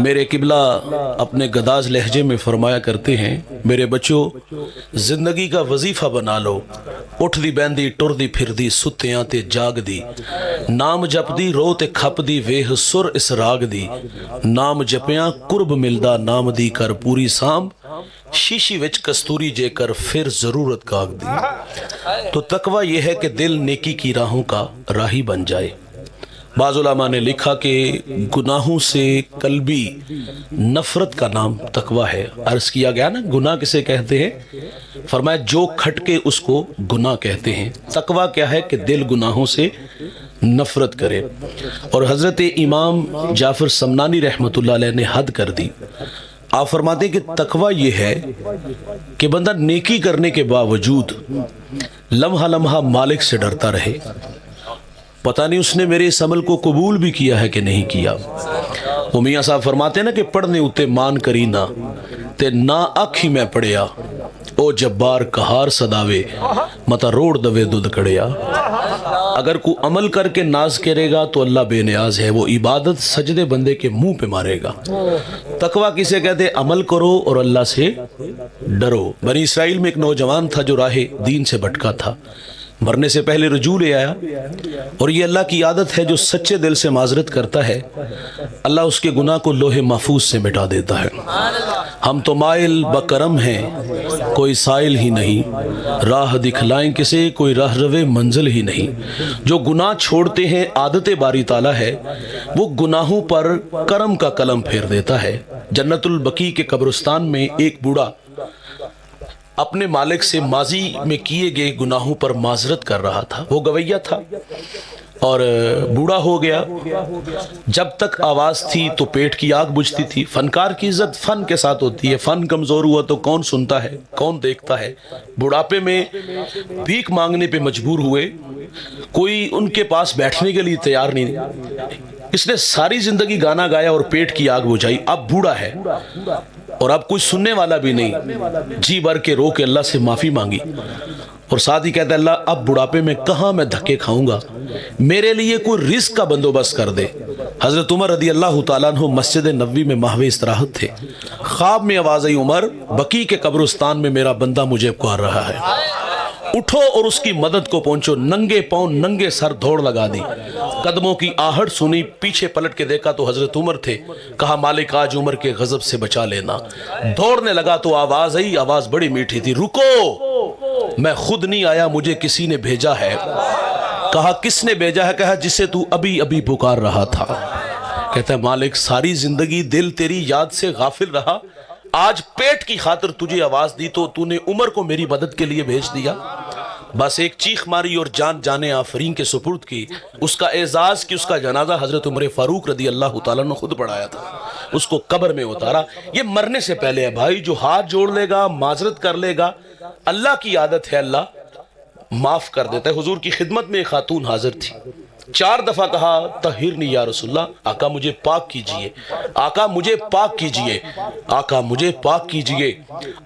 میرے قبلہ اپنے گداز لہجے میں فرمایا کرتے ہیں، میرے بچوں زندگی کا وظیفہ بنا لو، اٹھ دی بہندی ٹر دی پھر دی ستیاں تے جاگ دی، نام جپ دی رو تے کھپ دی ویہ سر اس راگ دی، نام جپیاں قرب ملدا نام دی کر پوری سام، شیشی وچ کستوری جے کر پھر ضرورت کاغ دی۔ تو تقوی یہ ہے کہ دل نیکی کی راہوں کا راہی بن جائے۔ بعض علماء نے لکھا کہ گناہوں سے قلبی نفرت کا نام تقوی ہے۔ عرض کیا گیا نا گناہ کسے کہتے ہیں؟ فرمایا جو کھٹکے اس کو گناہ کہتے ہیں۔ تقوی کیا ہے کہ دل گناہوں سے نفرت کرے۔ اور حضرت امام جعفر سمنانی رحمۃ اللہ علیہ نے حد کر دی۔ آپ فرماتے ہیں کہ تقوی یہ ہے کہ بندہ نیکی کرنے کے باوجود لمحہ لمحہ مالک سے ڈرتا رہے، پتہ نہیں اس نے میرے اس عمل کو قبول بھی کیا ہے کہ نہیں کیا۔ وہ میاں صاحب فرماتے ہیں نا کہ پڑھنے اتے مان کری نہ تے نہ آکھی میں پڑھیا، او جبار کہار صداوے متا روڑ دوے دودھ کڑیا۔ اگر کو عمل کر کے ناز کرے گا تو اللہ بے نیاز ہے، وہ عبادت سجدے بندے کے منہ پہ مارے گا۔ تقوی کسے کہتے؟ عمل کرو اور اللہ سے ڈرو۔ بنی اسرائیل میں ایک نوجوان تھا جو راہ دین سے بھٹکا تھا، مرنے سے پہلے رجوع لے آیا، اور یہ اللہ کی عادت ہے جو سچے دل سے معذرت کرتا ہے اللہ اس کے گناہ کو لوح محفوظ سے مٹا دیتا ہے۔ ہم تو مائل بکرم ہیں کوئی سائل ہی نہیں، راہ دکھلائیں کسے کوئی راہ روے منزل ہی نہیں۔ جو گناہ چھوڑتے ہیں عادت باری تعالیٰ ہے، وہ گناہوں پر کرم کا قلم پھیر دیتا ہے۔ جنت البقیع کے قبرستان میں ایک بوڑھا اپنے مالک سے ماضی میں کیے گئے گناہوں پر معذرت کر رہا تھا۔ وہ گویہ تھا اور بوڑھا ہو گیا۔ جب تک آواز تھی تو پیٹ کی آگ بجھتی تھی۔ فنکار کی عزت فن کے ساتھ ہوتی ہے، فن کمزور ہوا تو کون سنتا ہے، کون دیکھتا ہے۔ بڑھاپے میں بھیک مانگنے پہ مجبور ہوئے، کوئی ان کے پاس بیٹھنے کے لیے تیار نہیں۔ اس نے ساری زندگی گانا گایا اور پیٹ کی آگ بجھائی۔ اب بوڑھا ہے اور اب کوئی سننے والا بھی نہیں، جی بھر کے رو کے اللہ سے معافی مانگی، اور ساتھ ہی کہتا ہے اللہ اب بڑھاپے میں کہاں میں دھکے کھاؤں گا، میرے لیے کوئی رزق کا بندوبست کر دے۔ حضرت عمر رضی اللہ تعالیٰ عنہ مسجد نبوی میں محو استراحت تھے۔ خواب میں آواز آئی عمر بقیع کے قبرستان میں میرا بندہ مجھے پکار رہا ہے، اٹھو اور اس کی مدد کو پہنچو۔ ننگے پاؤں ننگے سر دوڑ لگا دی، قدموں کی آہٹ سنی، پیچھے پلٹ کے دیکھا تو حضرت عمر تھے۔ کہا مالک آج عمر کے غضب سے بچا لینا۔ دوڑنے لگا تو آواز آئی، آواز بڑی میٹھی تھی، رکو میں خود نہیں آیا مجھے کسی نے بھیجا ہے۔ کہا کس نے بھیجا ہے؟ کہا جسے تو ابھی ابھی پکار رہا تھا۔ کہتا ہے مالک ساری زندگی دل تیری یاد سے غافل رہا، آج پیٹ کی خاطر تجھے آواز دی تو تو نے عمر کو میری مدد کے لیے بھیج دیا۔ بس ایک چیخ ماری اور جان جانے آفرین کے سپرد کی۔ اس کا اعزاز کی، اس کا جنازہ حضرت عمر فاروق رضی اللہ تعالیٰ نے خود پڑھایا تھا۔ اس کو قبر میں اتارا۔ یہ مرنے سے پہلے ہے بھائی، جو ہاتھ جوڑ لے گا معذرت کر لے گا، اللہ کی عادت ہے اللہ معاف کر دیتا ہے۔ حضور کی خدمت میں ایک خاتون حاضر تھی، 4 دفعہ کہا طہرنی یا رسول اللہ، آقا مجھے پاک کیجئے، آقا مجھے پاک کیجئے، آقا مجھے پاک کیجئے،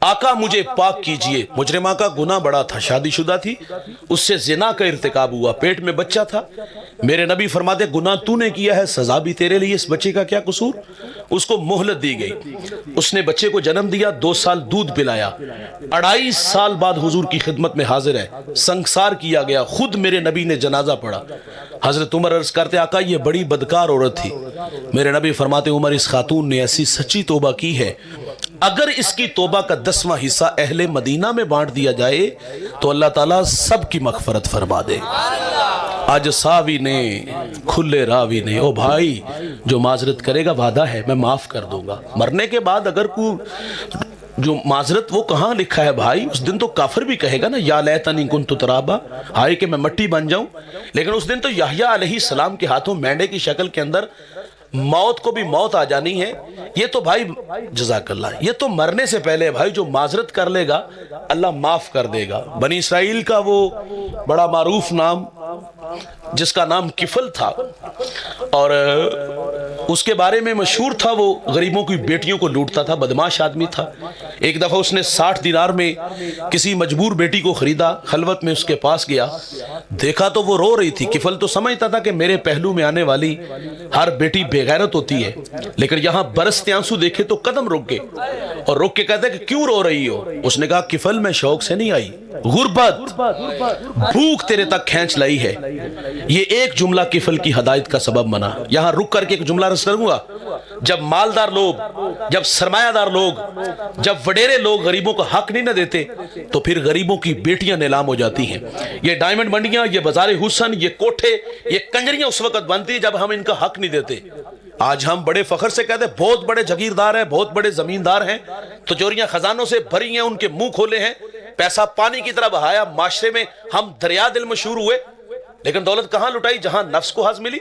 آقا مجھے پاک کیجئے۔ مجرمہ کا گناہ بڑا تھا، شادی شدہ تھی، اس سے زنا کا ارتکاب ہوا، پیٹ میں بچہ تھا۔ میرے نبی فرماتے گناہ تو نے کیا ہے، سزا بھی تیرے لیے، اس بچے کا کیا قصور؟ اس کو مہلت دی گئی۔ اس نے بچے کو جنم دیا، 2 سال دودھ پلایا، 2.5 سال بعد حضور کی خدمت میں حاضر ہے، سنگسار کیا گیا، خود میرے نبی نے جنازہ پڑھا۔ حضرت عمر عرض کرتے آقا یہ بڑی بدکار عورت تھی۔ میرے نبی فرماتے عمر اس خاتون نے ایسی سچی توبہ کی ہے، اگر اس کی توبہ کا 10واں حصہ اہل مدینہ میں بانٹ دیا جائے تو اللہ تعالیٰ سب کی مغفرت فرما دے۔ آج ساوی نے کھلے راوی نے، او بھائی جو معذرت کرے گا وعدہ ہے میں معاف کر دوں گا۔ مرنے کے بعد اگر کوئی جو معذرت وہ کہاں لکھا ہے بھائی، اس دن تو کافر بھی کہے گا نا یا لیتنی کنت ترابا، ہائے کہ میں مٹی بن جاؤں۔ لیکن اس دن تو یحییٰ علیہ السلام کے ہاتھوں مینڈے کی شکل کے اندر موت کو بھی موت آ جانی ہے۔ یہ تو بھائی جزاک اللہ، یہ تو مرنے سے پہلے بھائی جو معذرت کر لے گا اللہ معاف کر دے گا۔ بنی اسرائیل کا وہ بڑا معروف نام جس کا نام کفل تھا، اور اس کے بارے میں مشہور تھا وہ غریبوں کی بیٹیوں کو لوٹتا تھا، بدماش آدمی تھا۔ ایک دفعہ اس نے 60 دینار میں کسی مجبور بیٹی کو خریدا، خلوت میں اس کے پاس گیا، دیکھا تو وہ رو رہی تھی۔ کفل تو سمجھتا تھا کہ میرے پہلو میں آنے والی ہر بیٹی بے غیرت ہوتی ہے، لیکن یہاں برستے آنسو دیکھے تو قدم رک گئے اور رک کے کہتے کہ کیوں رو رہی ہو؟ اس نے کہا کفل میں شوق سے نہیں آئی، غربت، بھوک تیرے تک کھینچ لائی ہے۔ یہ ایک جملہ کفل کی ہدایت کا سبب بنا۔ یہاں رک کر کے ایک جملہ رس کروں گا، جب مالدار لوگ، جب سرمایہ دار لوگ، جب وڈیرے لوگ غریبوں کو حق نہیں نہ دیتے تو پھر غریبوں کی بیٹیاں نیلام ہو جاتی ہیں۔ یہ ڈائمنڈ منڈیاں، یہ بازار حسن، یہ کوٹھے، یہ کنجریاں اس وقت بنتی ہیں جب ہم ان کا حق نہیں دیتے۔ آج ہم بڑے فخر سے کہتے ہیں بہت بڑے جاگیردار ہیں، بہت بڑے زمیندار ہیں، تجوریاں خزانوں سے بھری ہیں، ان کے منہ کھولے ہیں، پیسہ پانی کی طرح بہایا، معاشرے میں ہم دریا دل مشہور ہوئے، لیکن دولت کہاں لٹائی؟ جہاں نفس کو حظ ملی۔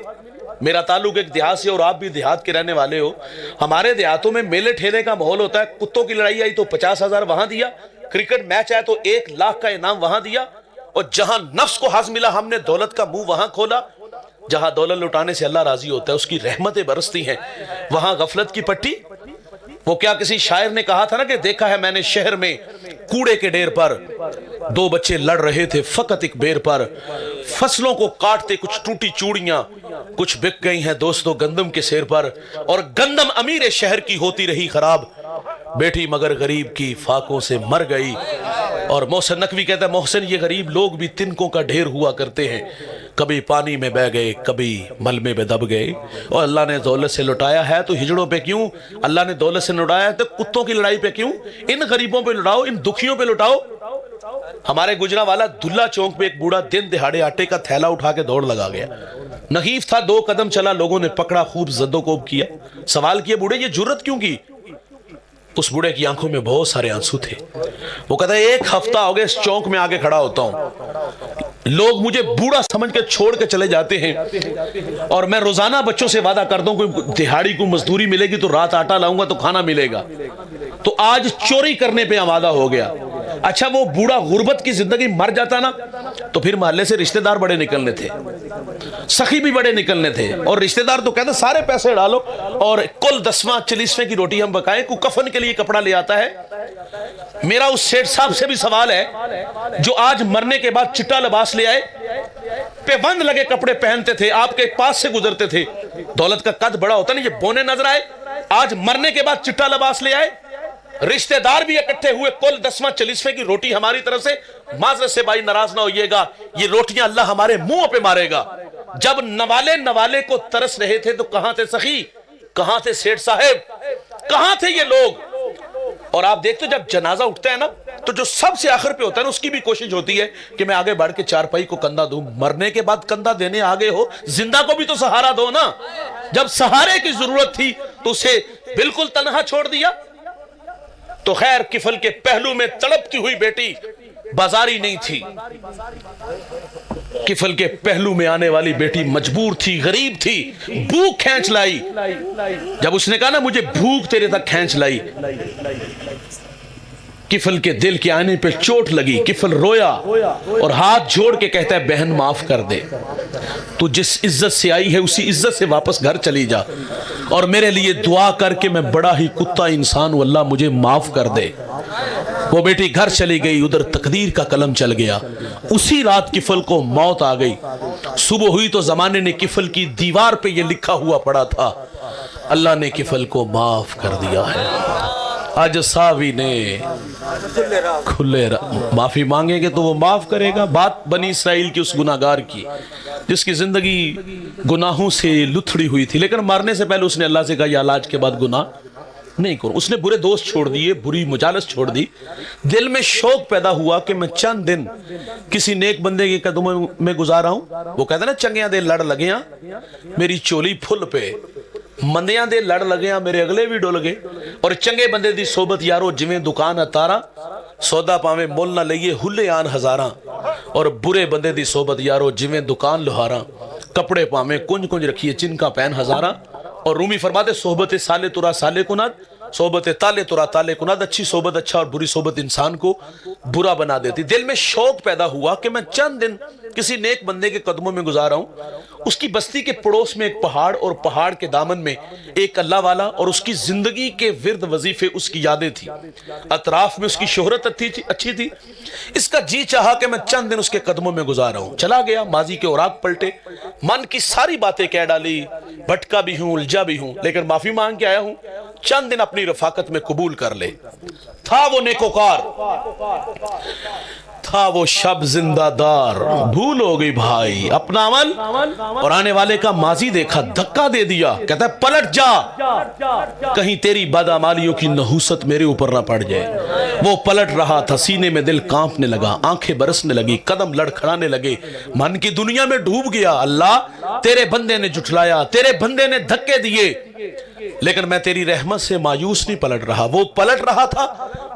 میرا تعلق ایک دیہات سے، اور آپ بھی دیہات کے رہنے والے ہو۔ ہمارے دیہاتوں میں میلے ٹھیلے کا ماحول ہوتا ہے، کتوں کی لڑائی آئی تو 50,000 وہاں دیا، کرکٹ میچ آیا تو 1 لاکھ کا انعام وہاں دیا، اور جہاں نفس کو حظ ملا ہم نے دولت کا منہ وہاں کھولا۔ جہاں دولت لٹانے سے اللہ راضی ہوتا ہے، اس کی رحمتیں برستی ہیں، وہاں غفلت کی پٹی۔ وہ کیا کسی شاعر نے کہا تھا نا کہ دیکھا ہے میں نے شہر میں کوڑے کے ڈھیر پر 2 بچے لڑ رہے تھے فقط ایک بیر پر، فصلوں کو کاٹتے کچھ ٹوٹی چوڑیاں، کچھ بک گئی ہیں دوستو گندم کے سیر پر، اور گندم امیر شہر کی ہوتی رہی خراب، بیٹی مگر غریب کی فاقوں سے مر گئی۔ اور محسن نقوی کہتا ہے محسن یہ غریب لوگ بھی تنکوں کا ڈھیر ہوا کرتے ہیں، کبھی پانی میں بہ گئے، کبھی ملمے میں دب گئے، اور اللہ نے دولت سے لٹایا ہے تو ہجڑوں پہ کیوں؟ اللہ نے دولت سے لٹایا ہے تو کتوں کی لڑائی پہ کیوں؟ ان غریبوں پہ لٹاؤ، ان دکھیوں پہ لٹاؤ۔ ہمارے گجرانوالا دھلا چونک پہ ایک بوڑھا دن دہاڑے آٹے کا تھیلا اٹھا کے دوڑ لگا گیا، نحیف تھا، 2 قدم چلا، لوگوں نے پکڑا، خوب زد و کوب کیا، سوال کیا بوڑھے یہ جرت کیوں کی؟ اس بوڑھے کی آنکھوں میں بہت سارے آنسو تھے۔ وہ کہتا ہے 1 ہفتہ ہو گیا اس چونک میں آگے کھڑا ہوتا ہوں، لوگ مجھے بوڑھا سمجھ کے چھوڑ کے چلے جاتے ہیں، اور میں روزانہ بچوں سے وعدہ کرتا ہوں کہ دہاڑی کو مزدوری ملے گی تو رات آٹا لاؤں گا تو کھانا ملے گا، تو آج چوری کرنے پہ آمادہ ہو گیا۔ اچھا وہ بوڑھا غربت کی زندگی مر جاتا نا تو پھر محلے سے رشتہ دار بڑے نکلنے تھے، سخی بھی بڑے نکلنے تھے، اور رشتہ دار تو کہتے سارے پیسے ڈالو اور کل 10واں 40ویں کی روٹی ہم پکائیں، کوئی کفن کے لیے کپڑا لے آتا ہے۔ میرا اس سیٹ صاحب سے بھی سوال ہے جو آج مرنے کے بعد چٹا لباس لے آئے، پیوند لگے کپڑے پہنتے تھے، آپ کے پاس سے گزرتے تھے، دولت کا قد بڑا ہوتا نہیں، یہ بونے نظر آئے، آج مرنے کے بعد چٹا لباس لے آئے، رشتہ دار بھی اکٹھے ہوئے، کل 10واں 40ویں کی روٹی ہماری طرف سے، معذرت سے بھائی ناراض نہ ہوئیے گا، یہ روٹیاں اللہ ہمارے منہ پہ مارے گا۔ جب نوالے کو ترس رہے تھے تو کہاں تھے سخی، کہاں تھے سیٹ صاحب، کہاں تھے یہ لوگ؟ اور آپ دیکھتے جب جنازہ اٹھتا ہے نا تو جو سب سے آخر پہ ہوتا ہے نا اس کی بھی کوشش ہوتی ہے کہ میں آگے بڑھ کے چارپائی کو کندھا دوں۔ مرنے کے بعد کندھا دینے آگے ہو، زندہ کو بھی تو سہارا دو نا۔ جب سہارے کی ضرورت تھی تو اسے بالکل تنہا چھوڑ دیا۔ تو خیر کفل کے پہلو میں تڑپتی ہوئی بیٹی بازاری نہیں تھی، کفل کے پہلو میں آنے والی بیٹی مجبور تھی، غریب تھی، بھوک کھینچ لائی۔ جب اس نے کہا نا مجھے بھوک تیرے تک کھینچ لائی، کفل کے دل کے آنے پہ چوٹ لگی، کفل رویا اور ہاتھ جوڑ کے کہتا ہے بہن معاف کر دے، تو جس عزت سے آئی ہے اسی عزت سے واپس گھر چلی جا، اور میرے لیے دعا کر کے میں بڑا ہی کتا انسان ہوں، اللہ مجھے معاف کر دے۔ وہ بیٹی گھر چلی گئی، ادھر تقدیر کا قلم چل گیا، اسی رات کفل کو موت آ گئی۔ صبح ہوئی تو زمانے نے کفل کی دیوار پہ یہ لکھا ہوا پڑا تھا اللہ نے کفل کو معاف کر دیا ہے۔ آج ساوی نے کھلے معافی مانگیں گے تو وہ معاف کرے گا۔ بات بنی اسرائیل کی اس گناہگار کی جس کی زندگی گناہوں سے لتھڑی ہوئی تھی، لیکن مرنے سے پہلے اس نے اللہ سے کہا یا اللہ آج کے بعد گناہ نہیں کروں۔ اس نے برے دوست چھوڑ دیے، بری مجالس چھوڑ دی، دل میں شوق پیدا ہوا کہ میں چند دن کسی نیک بندے کے قدموں میں گزارا ہوں۔ وہ کہتا ہے نا چنگیاں دے لڑ لگیاں میری چولی پھل پہ، مندیاں دے لڑ لگیاں میرے اگلے بھی ڈول گے، اور چنگے بندے دی صحبت یارو جویں دکان اتارا، سودا پاویں مول نہ لئیے ہلے آن ہزاراں، اور برے بندے دی صحبت یارو جویں دکان لوہاراں، کپڑے پاویں کنج کنج رکھیے چن کا پین ہزاراں۔ اور رومی فرماتے صحبت سالے ترا سالے کنات، صحبت تالے ترا تالے کناد، اچھی صحبت اچھا اور بری صحبت انسان کو برا بنا دیتی۔ دل میں شوق پیدا ہوا کہ میں چند دن کسی نیک بندے کے قدموں میں گزارا ہوں۔ اس کی بستی کے پڑوس میں ایک پہاڑ، اور پہاڑ کے دامن میں ایک اللہ والا، اور اس کی زندگی کے ورد وظیفے اس کی یادیں تھی، اطراف میں اس کی شہرت اچھی تھی۔ اس کا جی چاہا کہ میں چند دن اس کے قدموں میں گزارا ہوں۔ چلا گیا، ماضی کے اوراق پلٹے، من کی ساری باتیں کہہ ڈالی، بھٹکا بھی ہوں، الجھا بھی ہوں، لیکن معافی مانگ کے آیا ہوں، چند دن اپنی رفاقت میں قبول کر لے۔ تھا وہ نیکوکار، تھا وہ شب زندہ دار، بھول ہو گئی بھائی اپنا عمل اور آنے والے کا ماضی دیکھا، دھکا دے دیا، کہتا ہے پلٹ جا، کہیں تیری بدعمالیوں کی نحوست میرے اوپر نہ پڑ جائے۔ وہ پلٹ رہا تھا، سینے میں دل کانپنے لگا، آنکھیں برسنے لگی، قدم لڑکھڑانے لگے، من کی دنیا میں ڈوب گیا۔ اللہ تیرے بندے نے جھٹلایا، تیرے بندے نے دھکے دیے، لیکن میں تیری رحمت سے مایوس نہیں پلٹ رہا۔ وہ پلٹ رہا تھا،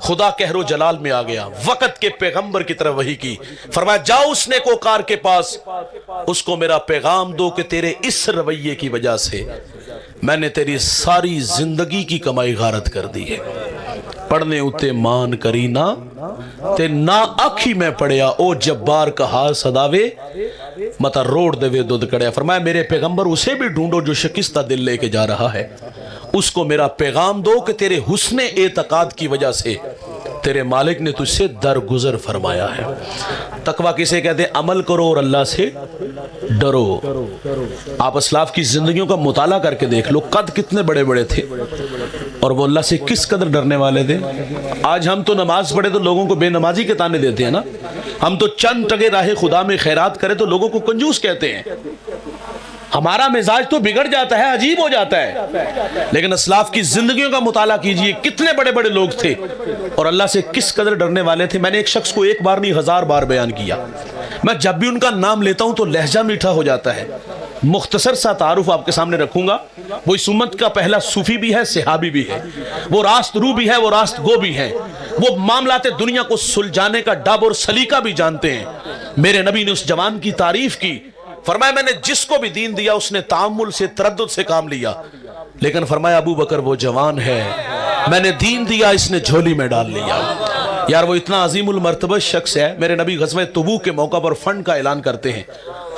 خدا قہر و جلال میں آ گیا، وقت کے پیغمبر کی طرف وحی کی، فرمایا جاؤ اس نیکوکار کے پاس، اس کو میرا پیغام دو کہ تیرے اس رویے کی وجہ سے میں نے تیری ساری زندگی کی کمائی غارت کر دی ہے۔ پڑھنے اتے مان کرینا تے نا آکھی میں پڑھیا، او جبار کہا صداوے متا روڑ دے وے دودھ کڑیا۔ فرمایا میرے پیغمبر اسے بھی ڈھونڈو جو شکستہ دل لے کے جا رہا ہے، اس کو میرا پیغام دو کہ تیرے حسن اعتقاد کی وجہ سے تیرے مالک نے تجھ سے درگزر فرمایا ہے۔ تقویٰ کسے کہتے ہیں؟ عمل کرو اور اللہ سے ڈرو۔ آپ اسلاف کی زندگیوں کا مطالعہ کر کے دیکھ لو، قد کتنے بڑے بڑے تھے اور وہ اللہ سے کس قدر ڈرنے والے تھے۔ آج ہم تو نماز پڑھے تو لوگوں کو بے نمازی کے تانے دیتے ہیں نا، ہم تو چند ٹگے راہ خدا میں خیرات کرے تو لوگوں کو کنجوس کہتے ہیں، ہمارا مزاج تو بگڑ جاتا ہے، عجیب ہو جاتا ہے۔ لیکن اسلاف کی زندگیوں کا مطالعہ کیجئے، کتنے بڑے بڑے لوگ تھے اور اللہ سے کس قدر ڈرنے والے تھے۔ میں نے ایک شخص کو ایک بار نہیں 1000 بار بیان کیا، میں جب بھی ان کا نام لیتا ہوں تو لہجہ میٹھا ہو جاتا ہے۔ مختصر سا تعارف آپ کے سامنے رکھوں گا۔ وہ اس امت کا پہلا صوفی بھی ہے، صحابی بھی ہے، وہ راست رو بھی ہے، وہ راست گو بھی ہے، وہ معاملات دنیا کو سلجھانے کا ڈب اور سلیقہ بھی جانتے ہیں۔ میرے نبی نے اس جوان کی تعریف کی، فرمایا میں نے جس کو بھی دین دیا اس نے تعامل سے، تردد سے کام لیا، لیکن فرمایا ابو بکر وہ جوان ہے، میں نے دین دیا اس نے جھولی میں ڈال لیا۔ یار وہ اتنا عظیم المرتبہ شخص ہے۔ میرے نبی غزوہ تبوک کے موقع پر فنڈ کا اعلان کرتے ہیں،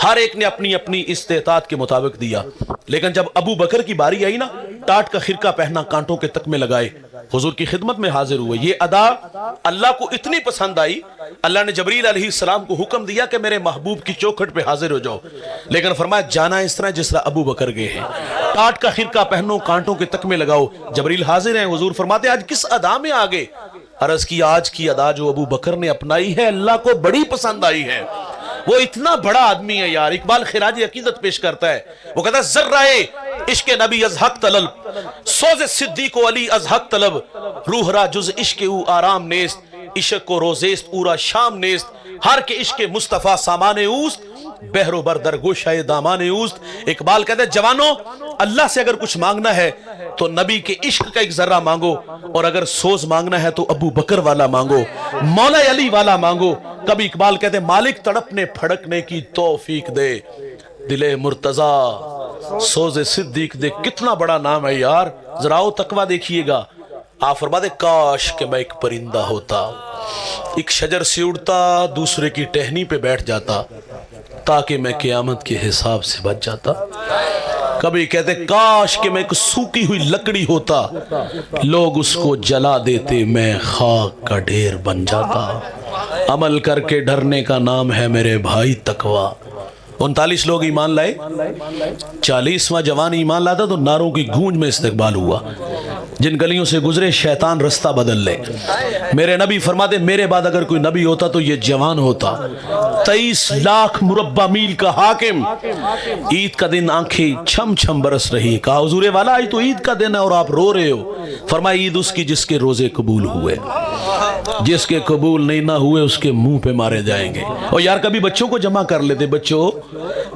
ہر ایک نے اپنی اپنی استطاعت کے مطابق دیا، لیکن جب ابو بکر کی باری آئی نا، ٹاٹ کا خرقہ پہنا، کانٹوں کے تکمے لگائے، حضور کی خدمت میں حاضر ہوئے۔ یہ ادا اللہ کو اتنی پسند آئی، اللہ نے جبریل علیہ السلام کو حکم دیا کہ میرے محبوب کی چوکھٹ پہ حاضر ہو جاؤ، لیکن فرمایا جانا اس طرح جس طرح ابو بکر گئے ہیں، ٹاٹ کا خرقہ پہنو، کانٹوں کے تکمے لگاؤ۔ جبریل حاضر ہیں، حضور فرماتے آج کس ادا میں آگے؟ عرض کی آج کی ادا جو ابو بکر نے اپنائی ہے اللہ کو بڑی پسند آئی ہے۔ وہ اتنا بڑا آدمی ہے یار۔ اقبال خراج عقیدت پیش کرتا ہے، وہ کہتا ہے ذرائے عشق نبی از حق طلب، سوز صدیق و علی از حق طلب، روح را جز عشق او آرام نیست، عشق کو روزیست او را شام نیست، ہر کے عشق مصطفیٰ سامان اوست، بحر و بردر گوشہ دامان اوست۔ اقبال کہتا ہے جوانوں اللہ سے اگر کچھ مانگنا ہے تو نبی کے عشق کا ایک ذرہ مانگو، اور اگر سوز مانگنا ہے تو ابو بکر والا مانگو، مولا علی والا مانگو۔ کبھی اقبال کہتے ہیں مالک تڑپنے پھڑکنے کی توفیق دے، دل مرتضیٰ سوز صدیق دے۔ کتنا بڑا نام ہے یار، ذرا تقویٰ دیکھیے گا۔ آپ فرماتے کاش کہ میں ایک پرندہ ہوتا، ایک شجر سے اڑتا، دوسرے کی ٹہنی پہ بیٹھ جاتا، تاکہ میں قیامت کے حساب سے بچ جاتا۔ کبھی کہتے کاش کہ میں ایک سوکھی ہوئی لکڑی ہوتا، لوگ اس کو جلا دیتے، میں خاک کا ڈھیر بن جاتا۔ عمل کر کے ڈرنے کا نام ہے میرے بھائی تقویٰ۔ 39 لوگ ایمان لائے، 40واں جوان ایمان لاتا تو ناروں کی گونج میں استقبال ہوا۔ جن گلیوں سے گزرے شیطان رستہ بدل لے۔ میرے نبی فرماتے میرے بعد اگر کوئی نبی ہوتا تو یہ جوان ہوتا، 23 لاکھ مربع میل کا حاکم۔ عید کا دن آنکھیں چھم چھم برس رہی، کہا حضور والا آئی تو عید کا دن ہے اور آپ رو رہے ہو۔ فرمایا عید اس کی جس کے روزے قبول ہوئے، جس کے قبول نہیں نہ ہوئے اس کے منہ پہ مارے جائیں گے۔ اور یار کبھی بچوں کو جمع کر لیتے، بچوں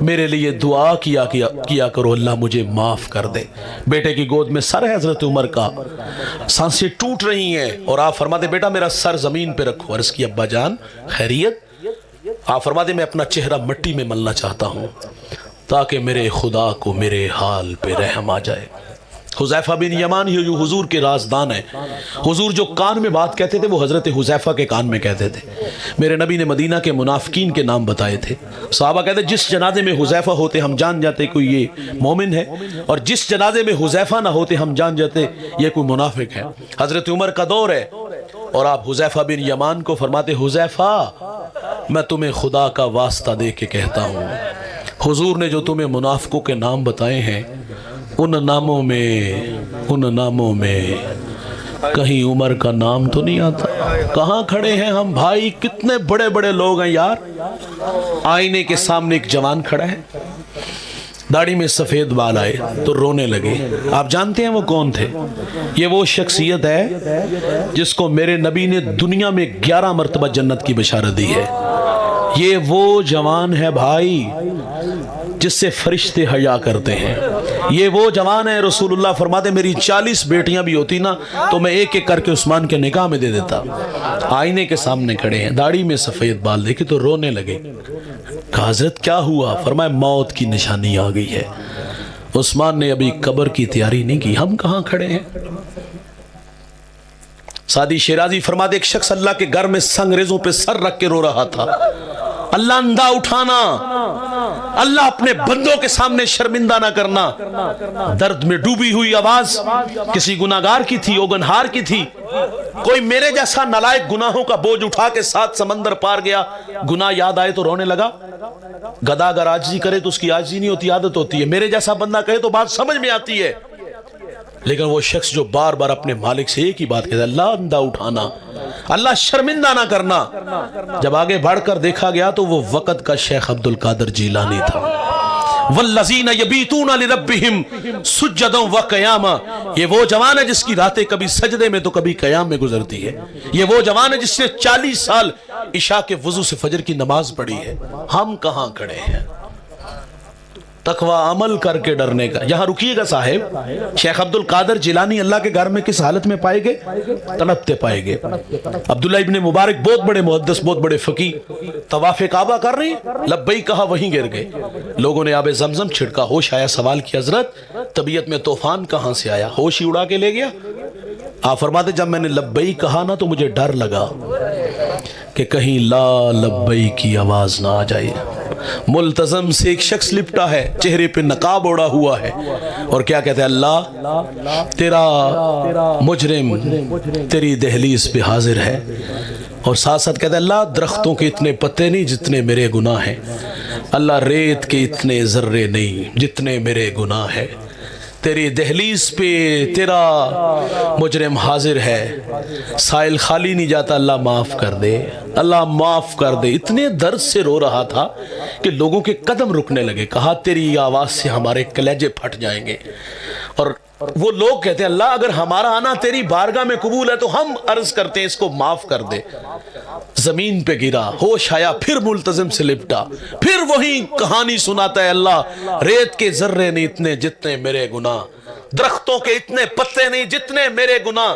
میرے لیے دعا کیا کرو اللہ مجھے معاف کر دے۔ بیٹے کی گود میں سر ہے حضرت عمر کا، سانسیں ٹوٹ رہی ہیں، اور آپ فرماتے بیٹا میرا سر زمین پہ رکھو۔ عرض کی ابا جان خیریت؟ آپ فرماتے میں اپنا چہرہ مٹی میں ملنا چاہتا ہوں تاکہ میرے خدا کو میرے حال پہ رحم آ جائے۔ حذیفہ بن یمان ہی جو حضور کے رازدان ہیں، حضور جو کان میں بات کہتے تھے وہ حضرت حذیفہ کے کان میں کہتے تھے۔ میرے نبی نے مدینہ کے منافقین کے نام بتائے تھے، صحابہ کہتے جس جنازے میں حذیفہ ہوتے ہم جان جاتے کوئی یہ مومن ہے، اور جس جنازے میں حذیفہ نہ ہوتے ہم جان جاتے یہ کوئی منافق ہے۔ حضرت عمر کا دور ہے اور آپ حذیفہ بن یمان کو فرماتے حذیفہ میں تمہیں خدا کا واسطہ دے کے کہتا ہوں، حضور نے جو تمہیں منافقوں کے نام بتائے ہیں ان ناموں میں کہیں عمر کا نام تو نہیں آتا۔ کہاں کھڑے ہیں ہم بھائی، کتنے بڑے بڑے لوگ ہیں یار۔ آئینے کے سامنے ایک جوان کھڑا ہے، داڑھی میں سفید بال آئے تو رونے لگے۔ آپ جانتے ہیں وہ کون تھے؟ یہ وہ شخصیت ہے جس کو میرے نبی نے دنیا میں 11 مرتبہ جنت کی بشارت دی ہے۔ یہ وہ جوان ہے بھائی جس سے فرشتے حیا کرتے ہیں۔ یہ وہ جوان ہے، رسول اللہ فرماتے میری 40 بیٹیاں بھی ہوتی نا تو میں ایک ایک کر کے عثمان کے نکاح میں دے دیتا۔ آئینے کے سامنے کھڑے ہیں، داڑھی میں سفید بال دیکھے تو رونے لگے۔ کہا حضرت کیا ہوا؟ فرمایا موت کی نشانی آ گئی ہے۔ عثمان نے ابھی قبر کی تیاری نہیں کی، ہم کہاں کھڑے ہیں؟ سعدی شیرازی فرماتے ایک شخص اللہ کے گھر میں سنگریزوں پہ سر رکھ کے رو رہا تھا۔ اللہ اندھا اٹھانا، اللہ اپنے بندوں کے سامنے شرمندہ نہ کرنا۔ درد میں ڈوبی ہوئی آواز کسی گناہگار کی تھی، اوگنہار کی تھی۔ کوئی میرے جیسا نالائق گناہوں کا بوجھ اٹھا کے 7 سمندر پار گیا، گناہ یاد آئے تو رونے لگا۔ گدھا اگر عاجزی کرے تو اس کی عاجزی نہیں ہوتی، عادت ہوتی ہے۔ میرے جیسا بندہ کہے تو بات سمجھ میں آتی ہے، لیکن وہ شخص جو بار بار اپنے مالک سے ایک ہی بات کہتا ہے اللہ اندھا اٹھانا، اللہ شرمندہ نہ کرنا۔ جب آگے بڑھ کر دیکھا گیا تو وہ وقت کا شیخ عبد القادر جیلانی تھا۔ والذین یبیتون لربہم سجدا وقیاما، یہ وہ جوان ہے جس کی راتیں کبھی سجدے میں تو کبھی قیام میں گزرتی ہے۔ یہ وہ جوان ہے جس نے 40 سال عشاء کے وضو سے فجر کی نماز پڑھی ہے۔ ہم کہاں کھڑے ہیں؟ تقوی عمل کر کے ڈرنے کا۔ یہاں رکیے گا صاحب، شیخ عبد القادر جیلانی اللہ کے گھر میں کس حالت میں پائے گئے؟ تڑپتے پائے گئے۔ عبداللہ ابن مبارک بہت بڑے محدث، بہت بڑے فقیہ، طواف کعبہ کر رہے ہیں، لبیک کہا وہیں گر گئے۔ لوگوں نے آب زمزم چھڑکا، ہوش آیا، سوال کیا حضرت طبیعت میں طوفان کہاں سے آیا؟ ہوش ہی اڑا کے لے گیا؟ آپ فرماتے جب میں نے لبیک کہا نا تو مجھے ڈر لگا کہ کہیں لا لبیک کی آواز نہ آ جائے۔ ملتزم سے ایک شخص لپٹا ہے، چہرے پہ نقاب اوڑا ہوا ہے، اور کیا کہتے ہیں اللہ تیرا مجرم تیری دہلیز پہ حاضر ہے، اور ساتھ ساتھ کہتے ہیں اللہ درختوں کے اتنے پتے نہیں جتنے میرے گناہ ہیں، اللہ ریت کے اتنے ذرے نہیں جتنے میرے گناہ ہیں، تیری دہلیز پہ تیرا مجرم حاضر ہے، سائل خالی نہیں جاتا، اللہ معاف کر دے، اللہ معاف کر دے۔ اتنے درد سے رو رہا تھا کہ لوگوں کے قدم رکنے لگے۔ کہا تیری آواز سے ہمارے کلیجے پھٹ جائیں گے، اور وہ لوگ کہتے ہیں اللہ اگر ہمارا آنا تیری بارگاہ میں قبول ہے تو ہم عرض کرتے ہیں اس کو معاف کر دے۔ زمین پہ گرا، ہوش آیا، پھر ملتزم سے لپٹا، پھر وہی کہانی سناتا ہے اللہ ریت کے ذرے نہیں اتنے جتنے میرے گناہ، درختوں کے اتنے پتے نہیں جتنے میرے گناہ،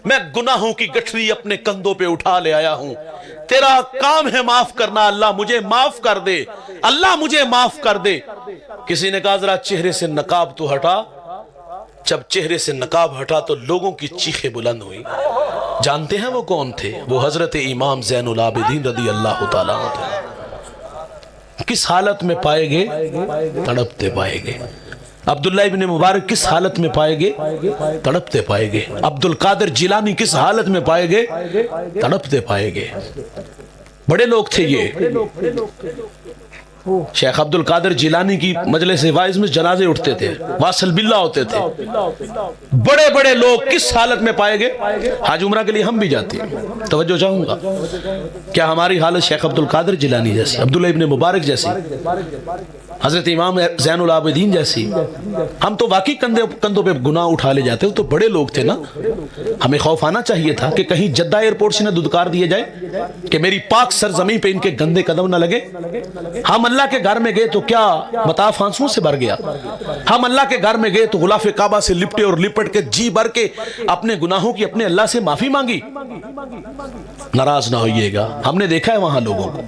میں گناہوں کی گٹھری اپنے کندھوں پہ اٹھا لے آیا ہوں، تیرا کام ہے معاف کرنا، اللہ مجھے معاف کر دے، اللہ مجھے معاف کر دے۔ کسی نے کہا ذرا چہرے سے نقاب تو ہٹا۔ جب چہرے سے نقاب ہٹا تو لوگوں کی چیخیں بلند ہوئی۔ جانتے ہیں وہ کون تھے؟ وہ حضرت امام زین العابدین رضی اللہ تعالیٰ عنہ۔ کس حالت میں پائے گئے؟ تڑپتے پائے گئے۔ عبداللہ ابن مبارک کس حالت میں پائے گئے؟ تڑپتے پائے گئے۔ عبد القادر جیلانی کس حالت میں پائے گئے؟ تڑپتے پائے گئے۔ بڑے لوگ تھے یہ۔ شیخ عبد القادر جیلانی کی مجلس وائز میں جنازے اٹھتے تھے، واصل باللہ ہوتے تھے۔ بڑے بڑے لوگ کس حالت میں پائے گئے؟ حج عمرہ کے لیے ہم بھی جاتے ہیں، توجہ چاہوں گا، کیا ہماری حالت شیخ عبد القادر جیلانی جیسی، عبداللہ ابن مبارک جیسی، حضرت امام زین العابدین جیسی؟ ہم تو واقعی کندھوں پہ گناہ اٹھا لے جاتے، تو بڑے لوگ تھے نا۔ ہمیں خوف آنا چاہیے تھا کہ کہیں جدہ ایئرپورٹ سے نہ دودکار دیے جائے کہ میری پاک سرزمین پہ ان کے گندے قدم نہ لگے۔ ہم اللہ کے گھر میں گئے تو کیا مطاف آنسوؤں سے بھر گیا؟ ہم اللہ کے گھر میں گئے تو غلاف کعبہ سے لپٹے اور لپٹ کے جی بھر کے اپنے گناہوں کی اپنے اللہ سے معافی مانگی؟ ناراض نہ ہوئیے گا، ہم نے دیکھا ہے وہاں لوگوں کو۔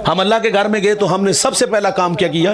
ہم اللہ کے گھر میں گئے تو ہم نے سب سے پہلا کام کیا کیا؟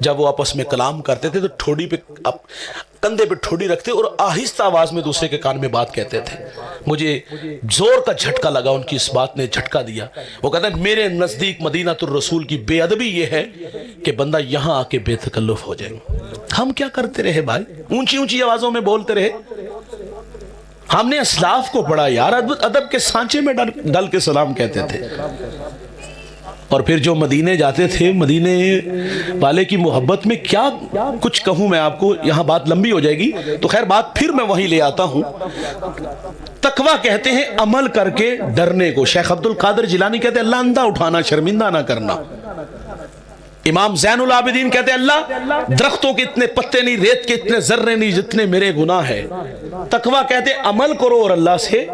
جب وہ آپس میں کلام کرتے تھے تو ٹھوڑی پہ کندھے پہ ٹھوڑی رکھتے اور آہستہ آواز میں دوسرے کے کان میں بات کہتے تھے. مجھے زور کا جھٹکا لگا, ان کی اس بات نے جھٹکا دیا. وہ کہتا ہے میرے نزدیک مدینہ الرسول کی بے ادبی یہ ہے کہ بندہ یہاں آ کے بے تکلف ہو جائے. ہم کیا کرتے رہے بھائی, اونچی اونچی آوازوں میں بولتے رہے. ہم نے اسلاف کو پڑھا یار, ادب کے سانچے میں ڈل کے سلام کہتے تھے. اور پھر جو مدینے جاتے تھے, مدینے والے کی محبت میں کیا کچھ کہوں میں آپ کو, یہاں بات لمبی ہو جائے گی تو خیر بات پھر میں وہیں لے آتا ہوں. تقویٰ کہتے ہیں عمل کر کے ڈرنے کو. شیخ عبد القادر جیلانی کہتے ہیں اللہ اندھا اٹھانا, شرمندہ نہ کرنا. امام زین العابدین کہتے ہیں اللہ درختوں کے اتنے پتے نہیں, ریت کے اتنے ذرے نہیں جتنے میرے گناہ ہے. تقویٰ کہتے ہیں عمل کرو اور اللہ سے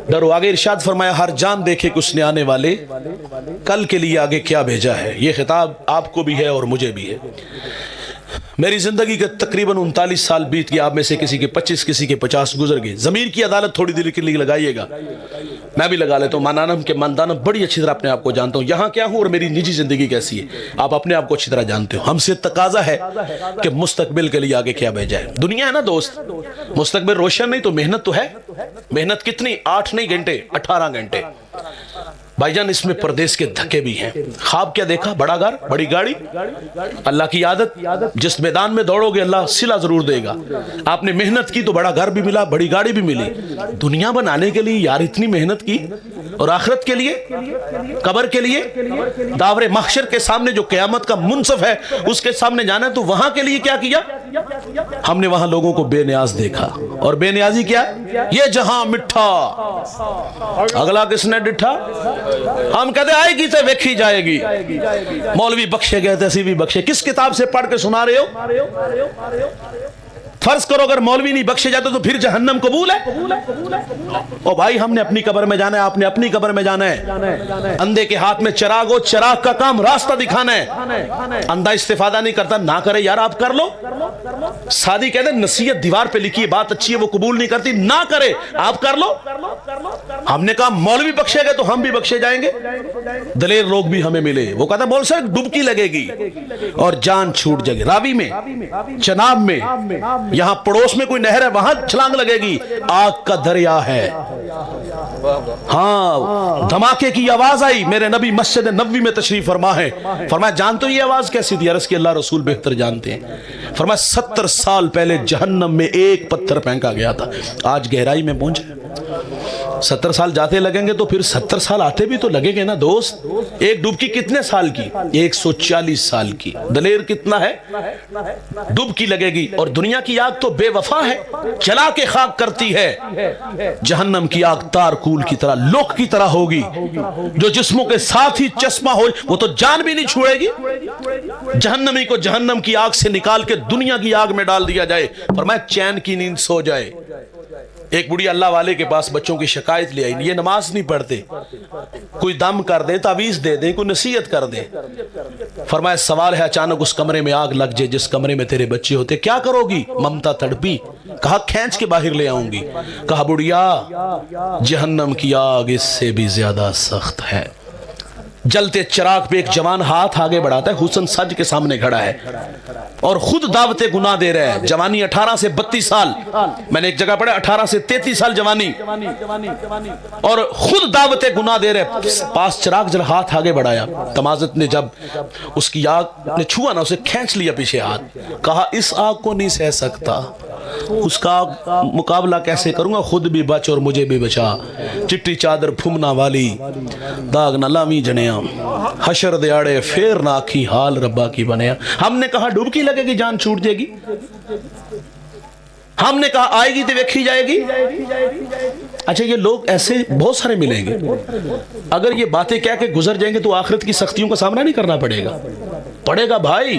ڈرو. آگے ارشاد فرمایا ہر جان دیکھے کہ اس نے آنے والے کل کے لیے آگے کیا بھیجا ہے. یہ خطاب آپ کو بھی ہے اور مجھے بھی ہے. میری زندگی کے تقریباً 39 سال بیت گیا. آپ میں سے کسی کے 25 کسی کے 50 گزر گئے. ضمیر کی عدالت تھوڑی دیر کے لیے لگائیے گا, میں بھی لگا لیتا ہوں. مانانم کے ماندانم بڑی اچھی طرح اپنے آپ کو جانتا ہوں, یہاں کیا ہوں اور میری نجی زندگی کیسی ہے آپ اپنے آپ کو اچھی طرح جانتے ہو. ہم سے تقاضا ہے کہ مستقبل کے لیے آگے کیا بھیجا ہے. دنیا ہے نا دوست, مستقبل روشن نہیں تو محنت تو ہے. محنت کتنی, 8 نہیں گھنٹے, 18 گھنٹے. بھائی جان اس میں پردیس کے دھکے بھی ہیں. خواب کیا دیکھا, بڑا گھر بڑی گاڑی. اللہ کی عادت, جس میدان میں دوڑو گے اللہ صلہ ضرور دے گا. آپ نے محنت کی تو بڑا گھر بھی ملا, بڑی گاڑی بھی ملی. دنیا بنانے کے لیے یار اتنی محنت کی, اور آخرت کے لیے, قبر کے لیے, داور محشر کے سامنے جو قیامت کا منصف ہے اس کے سامنے جانا ہے, تو وہاں کے لیے کیا کیا. ہم نے وہاں لوگوں کو بے نیاز دیکھا, اور بے نیازی کیا, یہ جہاں مٹھا اگلا کس نے ڈٹھا. ہم کہتے آئے گی تو ویکھی جائے گی. مولوی بخشے گئے تیسی بھی بخشے. کس کتاب سے پڑھ کے سنا رہے ہو. فرض کرو اگر مولوی نہیں بخشے جاتے تو پھر جہنم قبول ہے. او بھائی ہم نے اپنی قبر میں جانا ہے, آپ نے اپنی قبر میں جانا ہے. اندھے کے ہاتھ میں چراغ ہو, چراغ کا کام راستہ دکھانا ہے. اندھا استفادہ نہیں کرتا, نہ کرے یار آپ کر لو. سادی کہتے ہیں نصیحت دیوار پہ لکھی ہے, بات اچھی ہے وہ قبول نہیں کرتی, نہ کرے آپ کر لو. ہم نے کہا مولوی بخشے گئے تو ہم بھی بخشے جائیں گے. دلیر لوگ بھی ہمیں ملے, وہ کہتا مول صاحب ڈبکی لگے گی اور جان چھوٹ جائے گی. راوی میں, چناب میں, یہاں پڑوس میں کوئی نہر ہے وہاں چھلانگ لگے گی, آگ کا دریا ہے. ہاں دھماکے کی آواز آئی, میرے نبی مسجد نبوی میں تشریف فرما ہے. فرمایا جانتے ہو یہ آواز کیسی تھی؟ عرض کی اللہ رسول بہتر جانتے ہیں. فرمایا 70 سال پہلے جہنم میں ایک پتھر پھینکا گیا تھا, آج گہرائی میں پہنچے. 70 سال جاتے لگیں گے تو پھر 70 سال آتے بھی تو لگے گے نا دوست. ایک ڈبکی کتنے سال کی؟ 140 سال کی. دلیر کتنا ہے, ڈبکی لگے گی. اور دنیا کی آگ تو بے وفا ہے, جلا کے خاک کرتی ہے. جہنم کی آگ تارکول کی طرح, لوک کی طرح ہوگی, جو جسموں کے ساتھ ہی چشمہ ہو, وہ تو جان بھی نہیں چھوڑے گی. جہنمی کو جہنم کی آگ سے نکال کے دنیا کی آگ میں ڈال دیا جائے. فرمایا چین کی نیند سو جائے. ایک بڑی اللہ والے کے پاس بچوں کی شکایت لے آئی, یہ نماز نہیں پڑھتے, کوئی دم کر دے, تعویذ دے دیں, کوئی نصیحت کر دے. فرمایا سوال ہے اچانک اس کمرے میں آگ لگ جائے جس کمرے میں تیرے بچے ہوتے, کیا کرو گی؟ ممتا تڑپی, کہا کھینچ کے باہر لے آؤں گی. کہا بڑیا جہنم کی آگ اس سے بھی زیادہ سخت ہے. جلتے چراغ پہ ایک جوان ہاتھ آگے بڑھاتا ہے, حسن سج کے سامنے کھڑا ہے اور خود دعوت گناہ دے رہے ہیں. جوانی 18 سے 32 سال, میں نے ایک جگہ پڑھا 18 سے 33 سال جوانی, اور خود دعوت گناہ دے رہے. پاس چراغ جل ہاتھ آگے بڑھایا, تمازت نے جب اس کی آگ نے چھوا نا, اسے کھینچ لیا پیچھے ہاتھ. کہا اس آگ کو نہیں سہ سکتا, اس کا مقابلہ کیسے کروں گا, خود بھی بچ اور مجھے بھی بچا. چٹی چادر پھمنا والی داغ نہ لامی جنیا, حشر دیاڑے پھر نہ کی حال ربا کی بنیا. ہم نے کہا ڈوبکی لگے گی جان چھوٹ جائے گی, ہم نے کہا آئے گی تو ویکھی جائے گی. اچھا یہ لوگ ایسے بہت سارے ملیں گے, اگر یہ باتیں کہہ کے گزر جائیں گے تو آخرت کی سختیوں کا سامنا نہیں کرنا پڑے گا. پڑے گا بھائی,